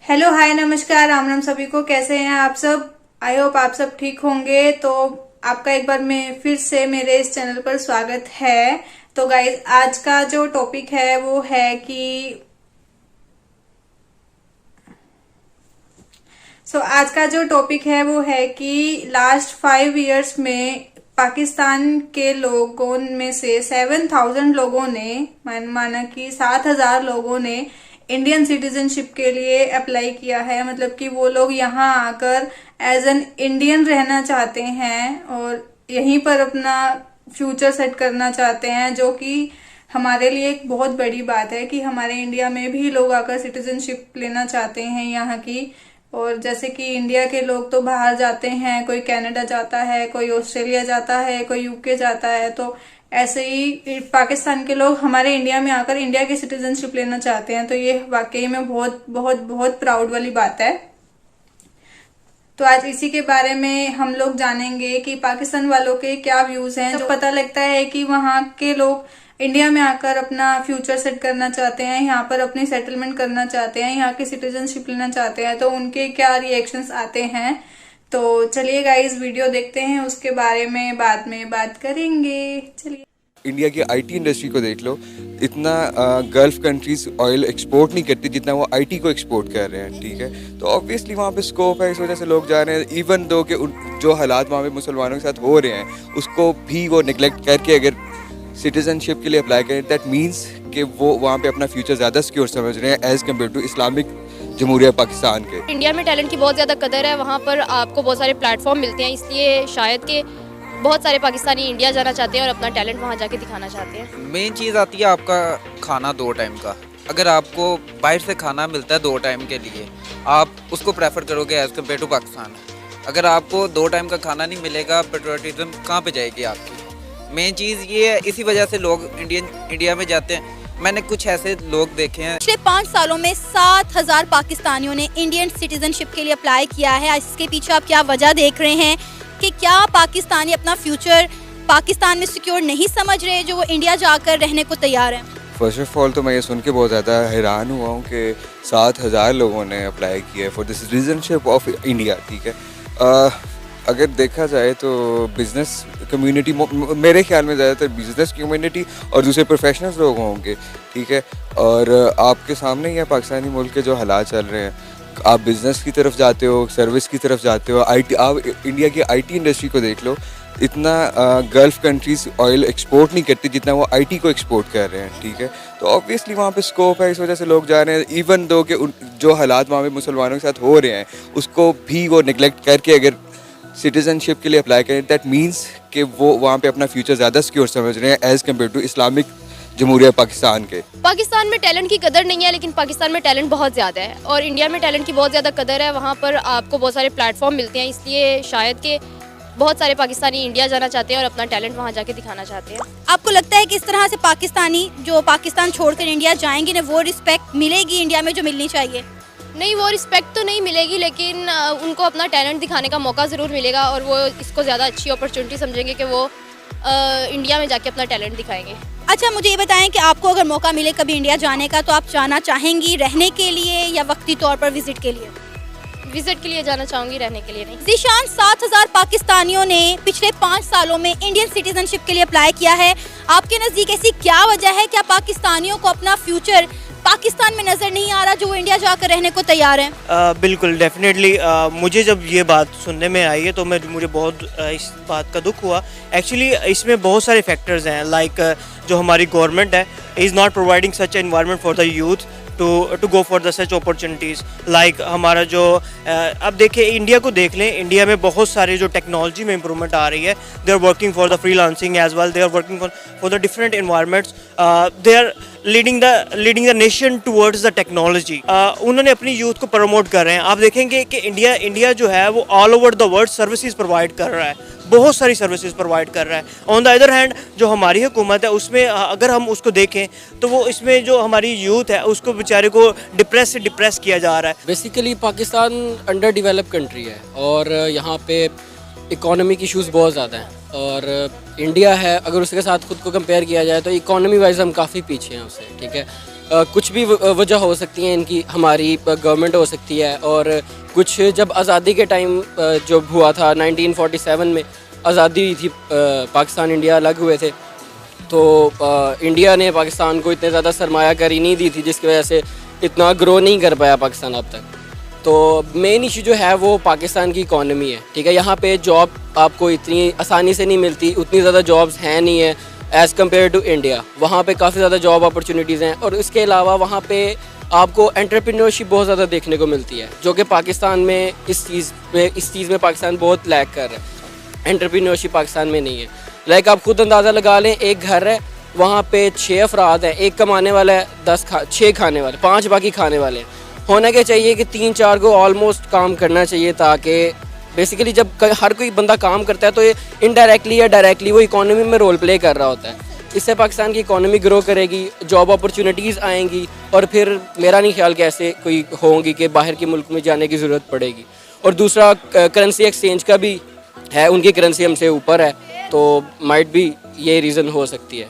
Hello hi नमस्कार राम राम सभी को। कैसे हैं आप सब? आई होप आप सब ठीक होंगे। तो आपका एक बार में फिर से मेरे इस चैनल पर स्वागत है। तो गाइज आज का जो टॉपिक है वो है कि आज का जो टॉपिक है वो है कि लास्ट 5 इयर्स में पाकिस्तान के लोगों में से 7,000 लोगों ने माना कि 7,000 लोगों ने इंडियन सिटीजनशिप के लिए अप्लाई किया है। मतलब कि वो लोग यहाँ आकर एज एन इंडियन रहना चाहते हैं और यहीं पर अपना फ्यूचर सेट करना चाहते हैं, जो कि हमारे लिए एक बहुत बड़ी बात है कि हमारे इंडिया में भी लोग आकर सिटीजनशिप लेना चाहते हैं यहाँ की। और जैसे कि इंडिया के लोग तो बाहर जाते हैं, कोई कनाडा जाता है, कोई ऑस्ट्रेलिया जाता है, कोई यूके जाता है, तो ऐसे ही पाकिस्तान के लोग हमारे इंडिया में आकर इंडिया की सिटीजनशिप लेना चाहते हैं। तो ये वाकई में बहुत बहुत बहुत प्राउड वाली बात है। तो आज इसी के बारे में हम लोग जानेंगे कि पाकिस्तान वालों के क्या व्यूज हैं। तो पता लगता है कि वहाँ के लोग इंडिया में आकर अपना फ्यूचर सेट करना चाहते हैं, यहाँ पर अपनी सेटलमेंट करना चाहते हैं, यहाँ की सिटीजनशिप लेना चाहते हैं, तो उनके क्या रिएक्शंस आते हैं। तो चलिए गाइस वीडियो देखते हैं, उसके बारे में बाद में बात करेंगे। चलिए। इंडिया की आईटी इंडस्ट्री को देख लो, इतना गल्फ कंट्रीज ऑयल एक्सपोर्ट नहीं करती जितना वो आईटी को एक्सपोर्ट कर रहे हैं, ठीक है। तो ऑब्वियसली वहाँ पे स्कोप है, इस वजह से लोग जा रहे हैं। इवन दो कि जो हालात वहाँ पे मुसलमानों के साथ हो रहे हैं उसको भी वो निगलेक्ट करके अगर सिटीजनशिप के लिए अप्लाई करें, दैट मीन्स कि वो वहाँ पे अपना फ्यूचर ज़्यादा सिक्योर समझ रहे हैं एज़ कम्पेयर टू इस्लामिक जमहूरिया पाकिस्तान के। इंडिया में टैलेंट की बहुत ज़्यादा कदर है, वहाँ पर आपको बहुत सारे प्लेटफॉर्म मिलते हैं, इसलिए शायद कि बहुत सारे पाकिस्तानी इंडिया जाना चाहते हैं और अपना टैलेंट वहाँ जाके दिखाना चाहते हैं। मेन चीज़ आती है आपका खाना 2 टाइम का। अगर आपको बाहर से खाना मिलता है 2 टाइम के लिए, आप उसको प्रेफर करोगे एज़ कम्पेयर टू पाकिस्तान। अगर आपको 2 टाइम का खाना नहीं मिलेगा, पेट्रियटिज्म कहाँ पे जाएगी आपकी? मेन चीज़ ये है, इसी वजह से लोग इंडिया में जाते हैं। मैंने कुछ ऐसे लोग देखे हैं। पिछले 5 सालों में 7,000 पाकिस्तानियों ने इंडियन सिटीजनशिप के लिए अप्लाई किया है। इसके पीछे आप क्या वजह देख रहे हैं कि क्या पाकिस्तानी अपना फ्यूचर पाकिस्तान में सिक्योर नहीं समझ रहे जो वो इंडिया जाकर रहने को तैयार हैं? फर्स्ट ऑफ ऑल तो मैं ये सुन के बहुत ज़्यादा हैरान हुआ हूँ कि 7,000 लोगों ने अप्लाई किया है for the citizenship of India, ठीक है। अगर देखा जाए तो बिज़नेस कम्युनिटी, मेरे ख्याल में ज़्यादातर बिज़नेस कम्युनिटी और दूसरे प्रोफेशनल्स लोग होंगे, ठीक है। और आपके सामने ही है पाकिस्तानी मुल्क के जो हालात चल रहे हैं। आप बिज़नेस की तरफ जाते हो, सर्विस की तरफ जाते हो, आईटी, आप इंडिया की आईटी इंडस्ट्री को देख लो, इतना गल्फ कंट्रीज ऑयल एक्सपोर्ट नहीं करती जितना वो आईटी को एक्सपोर्ट कर रहे हैं, ठीक है। तो ऑब्वियसली वहाँ पे स्कोप है, इस वजह से लोग जा रहे हैं। इवन दो कि जो हालात वहाँ पे मुसलमानों के साथ हो रहे हैं उसको भी वो निगलेक्ट करके अगर सिटीजनशिप के लिए अप्लाई करें, दैट मीन्स कि वो वहाँ पे अपना फ्यूचर ज़्यादा सिक्योर समझ रहे हैं एज़ कम्पेयर टू इस्लामिक जमहूरिया पाकिस्तान के। पाकिस्तान में टैलेंट की कदर नहीं है, लेकिन पाकिस्तान में टैलेंट बहुत ज़्यादा है और इंडिया में टैलेंट की बहुत ज़्यादा कदर है। वहाँ पर आपको बहुत सारे प्लेटफॉर्म मिलते हैं, इसलिए शायद कि बहुत सारे पाकिस्तानी इंडिया जाना चाहते हैं और अपना टैलेंट वहाँ जाके दिखाना चाहते हैं। आपको लगता है कि इस तरह से पाकिस्तानी जो पाकिस्तान छोड़कर इंडिया जाएंगे ना, वो रिस्पेक्ट मिलेगी इंडिया में जो मिलनी चाहिए? नहीं, वो रिस्पेक्ट तो नहीं मिलेगी, लेकिन उनको अपना टैलेंट दिखाने का मौका ज़रूर मिलेगा और वो इसको ज़्यादा अच्छी अपॉर्चुनिटी समझेंगे कि वो इंडिया में जाके अपना टैलेंट दिखाएंगे। अच्छा, मुझे ये बताएं कि आपको अगर मौका मिले कभी इंडिया जाने का, तो आप जाना चाहेंगी रहने के लिए या वक्ती तौर पर विजिट के लिए? विजिट के लिए जाना चाहूँगी, रहने के लिए नहीं। ज़ीशान, 7,000 पाकिस्तानियों ने पिछले 5 सालों में इंडियन सिटीजनशिप के लिए अप्लाई किया है। आपके नज़दीक ऐसी क्या वजह है? क्या पाकिस्तानियों को अपना फ्यूचर पाकिस्तान में नज़र नहीं आ रहा जो वो इंडिया जाकर रहने को तैयार हैं? बिल्कुल, डेफिनेटली। मुझे जब ये बात सुनने में आई है तो मुझे बहुत इस बात का दुख हुआ। एक्चुअली इसमें बहुत सारे फैक्टर्स हैं, लाइक जो हमारी गवर्नमेंट है is not providing such environment for the youth to go for the such opportunities. Like हमारा जो अब देखिए, इंडिया को देख लें, इंडिया में बहुत सारे जो टेक्नोलॉजी में इंप्रूवमेंट आ रही है। They are working for the freelancing as well, they are working for the different environments, they are leading the nation towards the technology. उन्होंने अपनी यूथ को प्रमोट कर रहे हैं। आप देखेंगे कि इंडिया जो है वो all over the world services provide कर रहा है, बहुत सारी सर्विसेज प्रोवाइड कर रहा है। ऑन द अदर हैंड जो हमारी हुकूमत है उसमें अगर हम उसको देखें तो वो इसमें जो हमारी यूथ है उसको बेचारे को डिप्रेस किया जा रहा है। Basically Pakistan under develop country है और यहाँ पे इकोनॉमिक इश्यूज बहुत ज़्यादा हैं, और इंडिया है अगर उसके साथ खुद को कंपेयर किया जाए तो इकोनॉमी वाइज हम काफ़ी पीछे हैं उससे, ठीक है। कुछ भी वजह हो सकती है इनकी, हमारी गवर्नमेंट हो सकती है। और कुछ जब आज़ादी के टाइम जब हुआ था 1947 में आज़ादी हुई थी, पाकिस्तान इंडिया अलग हुए थे, तो इंडिया ने पाकिस्तान को इतने ज़्यादा सरमायाकारी नहीं दी थी, जिसकी वजह से इतना ग्रो नहीं कर पाया पाकिस्तान अब तक। तो मेन इशू जो है वो पाकिस्तान की इकॉनमी है, ठीक है। यहाँ पे जॉब आपको इतनी आसानी से नहीं मिलती, उतनी ज़्यादा जॉब्स हैं नहीं है एज़ कम्पेयर टू इंडिया। वहाँ पे काफ़ी ज़्यादा जॉब अपॉर्चुनिटीज़ हैं, और इसके अलावा वहाँ पे आपको एंटरप्रेन्योरशिप बहुत ज़्यादा देखने को मिलती है, जो कि पाकिस्तान में इस चीज़ में पाकिस्तान बहुत लैक कर रहा है। एंटरप्रेन्योरशिप पाकिस्तान में नहीं है। लाइक आप खुद अंदाज़ा लगा लें, एक घर है, वहाँ पे 6 अफराद हैं, एक कमाने वाला है, 6 खाने वाले, 5 बाकी खाने वाले हैं। होना क्या चाहिए कि 3-4 को ऑलमोस्ट काम करना चाहिए, ताकि बेसिकली जब हर कोई बंदा काम करता है तो ये इनडायरेक्टली या डायरेक्टली वो इकोनॉमी में रोल प्ले कर रहा होता है। इससे पाकिस्तान की इकोनॉमी ग्रो करेगी, जॉब अपॉर्चुनिटीज़ आएंगी, और फिर मेरा नहीं ख्याल कि ऐसे कोई होंगी कि बाहर के मुल्क में जाने की ज़रूरत पड़ेगी। और दूसरा करेंसी एक्सचेंज का भी है, उनकी करेंसी हमसे ऊपर है, तो माइट भी ये रीज़न हो सकती है।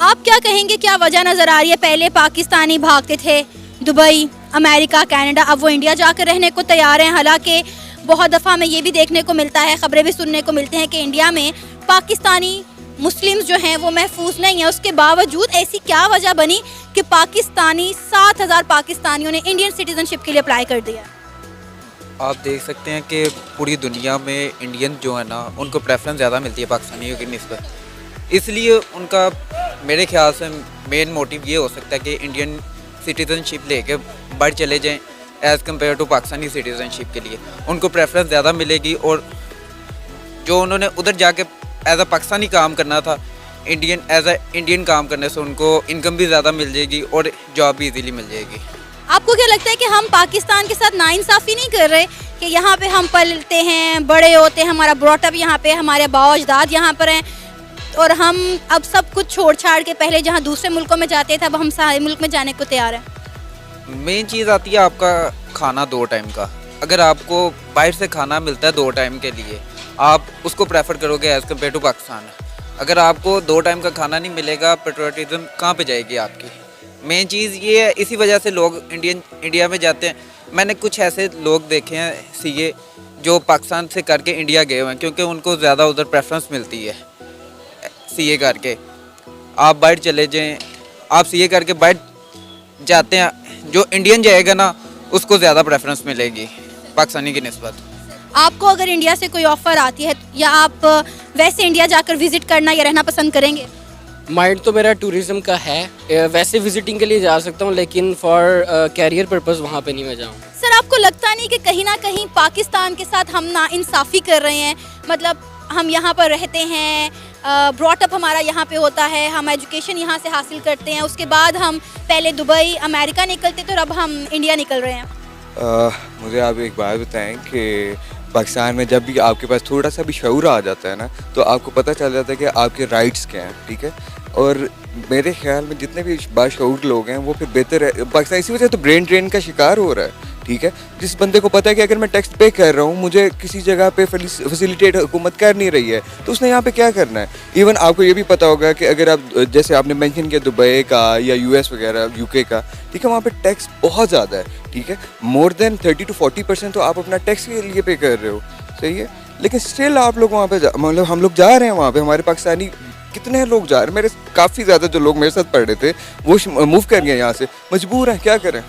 आप क्या कहेंगे, क्या वजह नज़र आ रही है? पहले पाकिस्तानी भागते थे दुबई, अमेरिका, कनाडा, अब वो इंडिया जाकर रहने को तैयार हैं। हालांकि बहुत दफ़ा हमें ये भी देखने को मिलता है, ख़बरें भी सुनने को मिलते हैं कि इंडिया में पाकिस्तानी मुस्लिम्स जो हैं वो महफूज नहीं है। उसके बावजूद ऐसी क्या वजह बनी कि 7,000 पाकिस्तानियों ने इंडियन सिटीजनशिप के लिए अप्लाई कर दिया? आप देख सकते हैं कि पूरी दुनिया में इंडियन जो है ना, उनको प्रेफरेंस ज़्यादा मिलती है पाकिस्तानियों की निस्बत। इसलिए उनका मेरे ख्याल से मेन मोटिव ये हो सकता है कि इंडियन सिटीजनशिप लेके बढ़ चले जाएं as compare to Pakistani citizenship के लिए। उनको प्रेफरेंस ज़्यादा मिलेगी, और जो उन्होंने उधर जाके एज अ पाकिस्तानी काम करना था, इंडियन काम करने से उनको इनकम भी ज़्यादा मिल जाएगी और जॉब भी इजीली मिल जाएगी। आपको क्या लगता है कि हम पाकिस्तान के साथ नाइंसाफ़ी नहीं कर रहे कि यहाँ पे हम पलते हैं, बड़े होते हैं, हमारा ब्रॉटअप यहाँ पे, हमारे बाओ अजदाद यहाँ पर हैं, और हम अब सब कुछ छोड़ छाड़ के पहले जहाँ दूसरे मुल्कों में जाते थे अब हम सारे मुल्क में जाने को तैयार हैं? मेन चीज़ आती है आपका खाना 2 टाइम का। अगर आपको बाहर से खाना मिलता है 2 टाइम के लिए, आप उसको प्रेफर करोगे एज़ कम्पेयर टू पाकिस्तान। अगर आपको 2 टाइम का खाना नहीं मिलेगा, पेट्रियटिज़म कहाँ पे जाएगी आपकी? मेन चीज़ ये है, इसी वजह से लोग इंडिया में जाते हैं। मैंने कुछ ऐसे लोग देखे हैं सीए जो पाकिस्तान से करके इंडिया गए हुए हैं, क्योंकि उनको ज़्यादा उधर प्रेफरेंस मिलती है सीए करके। आप बाहर चले जाएं, आप सीए करके बाहर जाते हैं, जो इंडियन जाएगा ना उसको ज़्यादा प्रेफरेंस मिलेगी पाकिस्तानी की निस्बत। आपको अगर इंडिया से कोई ऑफ़र आती है, या आप वैसे इंडिया जाकर विज़िट करना या रहना पसंद करेंगे? माइंड तो मेरा टूरिज़्म का है, वैसे विजिटिंग के लिए जा सकता हूँ, लेकिन फॉर कैरियर पर्पस वहाँ पे नहीं मैं जाऊँ। सर, आपको लगता नहीं कि कहीं ना कहीं पाकिस्तान के साथ हम ना इंसाफ़ी कर रहे हैं? मतलब हम यहाँ पर रहते हैं, ब्रॉटअप हमारा यहाँ पे होता है, हम एजुकेशन यहाँ से हासिल करते हैं, उसके बाद हम पहले दुबई, अमेरिका निकलते थे और अब हम इंडिया निकल रहे हैं। मुझे आप एक बात बताएं कि पाकिस्तान में जब भी आपके पास थोड़ा सा भी शऊर आ जाता है ना, तो आपको पता चल जाता है कि आपके राइट्स क्या हैं, ठीक है। और मेरे ख्याल में जितने भी बाशऊर लोग हैं वो फिर बेहतर है। पाकिस्तान इसी वजह तो ब्रेन ड्रेन का शिकार हो रहा है, ठीक है। जिस बंदे को पता है कि अगर मैं टैक्स पे कर रहा हूँ, मुझे किसी जगह पे फैसिलिटेट हुकूमत कर नहीं रही है, तो उसने यहाँ पे क्या करना है। इवन आपको ये भी पता होगा कि अगर आप, जैसे आपने मेंशन किया दुबई का या यूएस वगैरह, यूके का, ठीक है, वहाँ पे टैक्स बहुत ज़्यादा है, ठीक है। मोर देन 30 to 40% तो आप अपना टैक्स के लिए पे कर रहे हो, सही है। लेकिन स्टिल आप लोग वहाँ पे मतलब हम लोग जा रहे हैं वहाँ पे, हमारे पाकिस्तानी कितने लोग जा रहे हैं। मेरे काफ़ी ज़्यादा जो लोग मेरे साथ पढ़ रहे थे वो मूव कर गए यहाँ से, मजबूर हैं, क्या करें।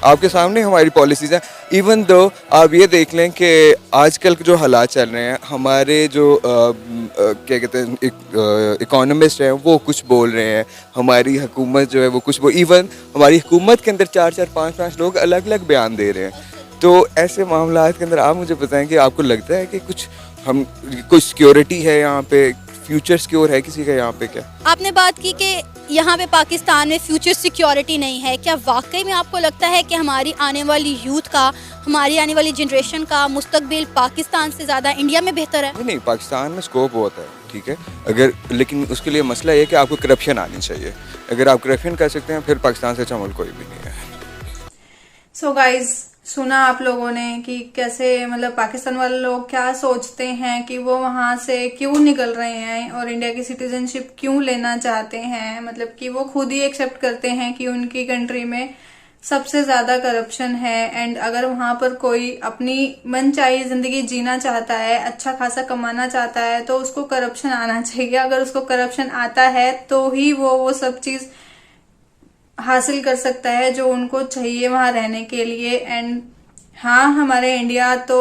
आपके सामने हमारी पॉलिसीज़ हैं। इवन दो आप ये देख लें कि आजकल के जो हालात चल रहे हैं, हमारे जो क्या कहते हैं इकोनॉमिस्ट हैं वो कुछ बोल रहे हैं, हमारी हुकूमत जो है वो कुछ इवन हमारी हुकूमत के अंदर 4-4, 5-5 लोग अलग अलग बयान दे रहे हैं। तो ऐसे मामलात के अंदर आप मुझे बताएं कि आपको लगता है कि कुछ सिक्योरिटी है यहाँ पे, फ्यूचर सिक्योर है किसी का यहाँ पे? क्या आपने बात की कि यहाँ पे पाकिस्तान में फ्यूचर सिक्योरिटी नहीं है, क्या वाकई में आपको लगता है कि हमारी आने वाली यूथ का, हमारी आने वाली जनरेशन का मुस्तकबिल पाकिस्तान से ज़्यादा इंडिया में बेहतर है? नहीं, पाकिस्तान में स्कोप बहुत है, ठीक है, अगर, लेकिन उसके लिए मसला ये कि आपको करप्शन आनी चाहिए। अगर आप करप्शन कर सकते हैं फिर पाकिस्तान से अच्छा मुल्क कोई भी नहीं है। So guys, सुना आप लोगों ने कि कैसे मतलब पाकिस्तान वाले लोग क्या सोचते हैं कि वो वहां से क्यों निकल रहे हैं और इंडिया की सिटीजनशिप क्यों लेना चाहते हैं। मतलब कि वो खुद ही एक्सेप्ट करते हैं कि उनकी कंट्री में सबसे ज्यादा करप्शन है एंड अगर वहां पर कोई अपनी मनचाही जिंदगी जीना चाहता है, अच्छा खासा कमाना चाहता है, तो उसको करप्शन आना चाहिए। अगर उसको करप्शन आता है तो ही वो सब चीज हासिल कर सकता है जो उनको चाहिए वहां रहने के लिए। एंड हाँ, हमारे इंडिया तो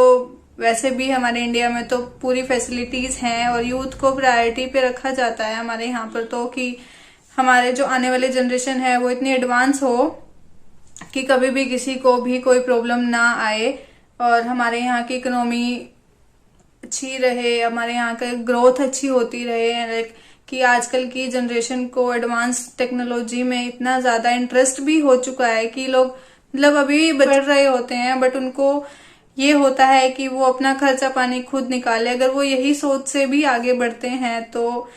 वैसे भी हमारे इंडिया में तो पूरी फैसिलिटीज हैं और यूथ को प्रायोरिटी पे रखा जाता है हमारे यहाँ पर, तो कि हमारे जो आने वाली जनरेशन है वो इतनी एडवांस हो कि कभी भी किसी को भी कोई प्रॉब्लम ना आए और हमारे यहाँ की इकोनॉमी अच्छी रहे, हमारे यहाँ का ग्रोथ अच्छी होती रहे। लाइक कि आजकल की जनरेशन को एडवांस टेक्नोलॉजी में इतना ज्यादा इंटरेस्ट भी हो चुका है कि लोग मतलब अभी बढ़ रहे होते हैं बट उनको ये होता है कि वो अपना खर्चा पानी खुद निकाले। अगर वो यही सोच से भी आगे बढ़ते हैं तो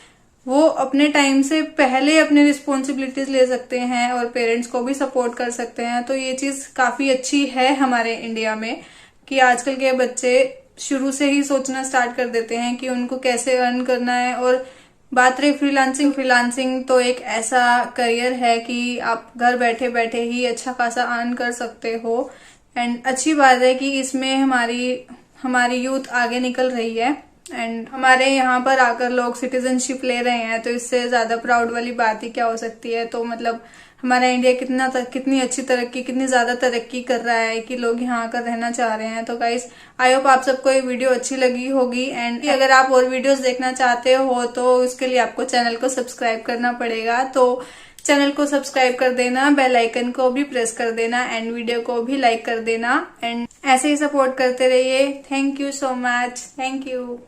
वो अपने टाइम से पहले अपनी रिस्पॉन्सिबिलिटीज ले सकते हैं और पेरेंट्स को भी सपोर्ट कर सकते हैं। तो ये चीज काफी अच्छी है हमारे इंडिया में कि आजकल के बच्चे शुरू से ही सोचना स्टार्ट कर देते हैं कि उनको कैसे अर्न करना है। और बात रही फ्रीलांसिंग तो एक ऐसा करियर है कि आप घर बैठे बैठे ही अच्छा खासा अर्न कर सकते हो। एंड अच्छी बात है कि इसमें हमारी यूथ आगे निकल रही है एंड हमारे यहाँ पर आकर लोग सिटीजनशिप ले रहे हैं, तो इससे ज्यादा प्राउड वाली बात ही क्या हो सकती है। तो मतलब हमारा इंडिया कितनी अच्छी तरक्की, कितनी ज्यादा तरक्की कर रहा है कि लोग यहाँ आकर रहना चाह रहे हैं। तो गाइस, आई होप आप सबको ये वीडियो अच्छी लगी होगी एंड अगर आप और वीडियोस देखना चाहते हो तो उसके लिए आपको चैनल को सब्सक्राइब करना पड़ेगा। तो चैनल को सब्सक्राइब कर देना, बेल आइकन को भी प्रेस कर देना एंड वीडियो को भी लाइक कर देना एंड ऐसे ही सपोर्ट करते रहिए। Thank you so much. Thank you.